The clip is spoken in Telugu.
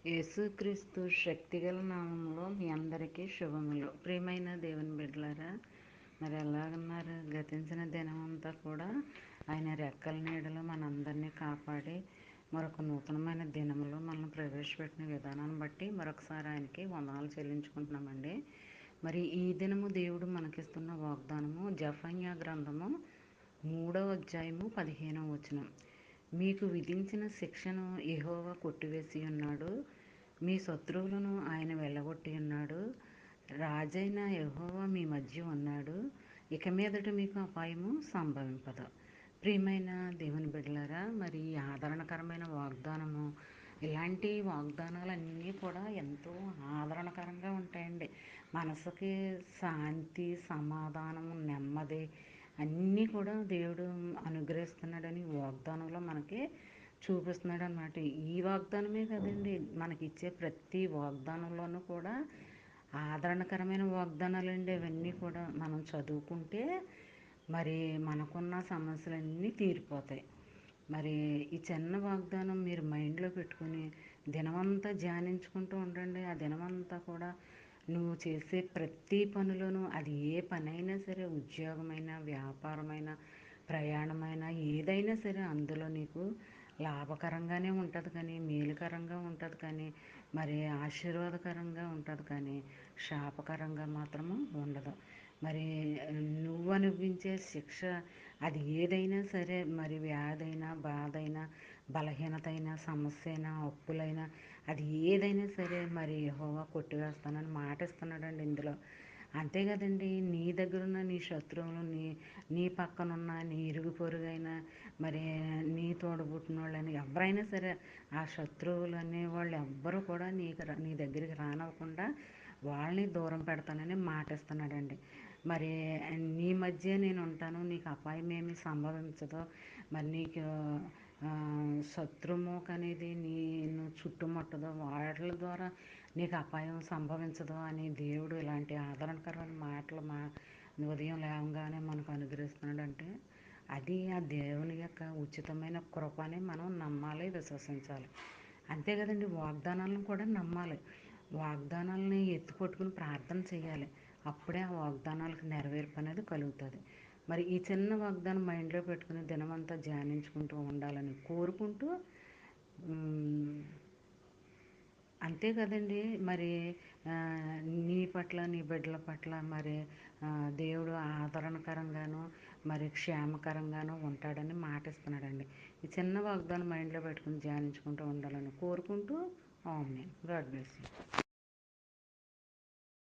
యేసుక్రీస్తు శక్తిగల నామంలో మీ అందరికీ శుభములు. ప్రియమైన దేవుని బిడ్డలారా, మరి ఎలాగన్నారు? గతించిన దినమంతా కూడా ఆయన రెక్కల నీడలో మనందరినీ కాపాడి మరొక నూతనమైన దినములో మనల్ని ప్రవేశపెట్టిన విధానాన్ని బట్టి మరొకసారి ఆయనకి వందనాలు చెల్లించుకుంటున్నామండి. మరి ఈ దినము దేవుడు మనకిస్తున్న వాగ్దానము జెఫన్యా గ్రంథము 3వ అధ్యాయము 15వ వచనం. మీకు విధించిన శిక్షను యెహోవా కొట్టివేసి ఉన్నాడు, మీ శత్రువులను ఆయన వెళ్ళగొట్టి ఉన్నాడు. రాజైన యెహోవా మీ మధ్య ఉన్నాడు, ఇక మీదట మీకు అపాయము సంభవింపదు. ప్రియమైన దేవుని బిడ్డలారా, మరి ఆదరణకరమైన వాగ్దానము, ఇలాంటి వాగ్దానాలన్నీ కూడా ఎంతో ఆదరణకరంగా ఉంటాయండి. మనసుకి శాంతి, సమాధానం, నెమ్మది అన్నీ కూడా దేవుడు అనుగ్రహిస్తున్నాడని వాగ్దానంలో మనకి చూపిస్తున్నాడు అన్నమాట. ఈ వాగ్దానమే కదండి, మనకిచ్చే ప్రతి వాగ్దానంలోనూ కూడా ఆదరణకరమైన వాగ్దానాలండి. అవన్నీ కూడా మనం చదువుకుంటే మరి మనకున్న సమస్యలన్నీ తీరిపోతాయి. మరి ఈ చిన్న వాగ్దానం మీరు మైండ్లో పెట్టుకుని దినమంతా ధ్యానించుకుంటూ ఉండండి. ఆ దినమంతా కూడా నువ్వు చేసే ప్రతి పనిలోనూ, అది ఏ పనైనా సరే, ఉద్యోగమైనా, వ్యాపారమైన, ప్రయాణమైన, ఏదైనా సరే అందులో నీకు లాభకరంగానే ఉంటుంది, కానీ మేలుకరంగా ఉంటుంది, కానీ మరి ఆశీర్వాదకరంగా ఉంటుంది, కానీ శాపకరంగా మాత్రము ఉండదు. మరి నువ్వు అనుభవించే శిక్ష అది ఏదైనా సరే, మరి వ్యాధైనా, బాధైనా, బలహీనత అయినా, సమస్య అయినా, అప్పులైనా, అది ఏదైనా సరే మరి యెహోవా కొట్టివేస్తానని మాట ఇస్తున్నాడండి ఇందులో. అంతే కదండి, నీ దగ్గరున్న నీ శత్రువులు, నీ పక్కనున్న నీ ఇరుగు పొరుగైనా, మరి నీ తోడబుట్టిన వాళ్ళని ఎవరైనా సరే, ఆ శత్రువులు అనేవాళ్ళు ఎవ్వరూ కూడా నీ దగ్గరికి రానివ్వకుండా వాళ్ళని దూరం పెడతానని మాట ఇస్తున్నాడండి. మరి నీ మధ్య నేను ఉంటాను, నీకు అపాయం ఏమి సంభవించదు, మరి నీకు శత్రుమోక అనేది నేను చుట్టుముట్టదు, వాళ్ళ ద్వారా నీకు అపాయం సంభవించదు అని దేవుడు ఇలాంటి ఆదరణకరమైన మాటలు ఉదయం లేవగానే మనకు అనుగ్రహిస్తున్నాడంటే అది ఆ దేవుని యొక్క ఉచితమైన కృపని మనం నమ్మాలి, విశ్వసించాలి. అంతే కదండి, వాగ్దానాలను కూడా నమ్మాలి. వాగ్దానాలని ఎత్తుపట్టుకుని ప్రార్థన చేయాలి. అప్పుడే ఆ వాగ్దానాలకు నెరవేర్పు అనేది కలుగుతుంది. మరి ఈ చిన్న వాగ్దానం మైండ్లో పెట్టుకుని దినమంతా ధ్యానించుకుంటూ ఉండాలని కోరుకుంటూ, అంతే కదండి, మరి నీ పట్ల, నీ బిడ్డల పట్ల మరి దేవుడు ఆదరణకరంగాను మరి క్షేమకరంగాను ఉంటాడని మాట ఇస్తున్నాడండి. ఈ చిన్న వాగ్దానం మైండ్లో పెట్టుకుని ధ్యానించుకుంటూ ఉండాలని కోరుకుంటూ, ఆమేన్. God bless you.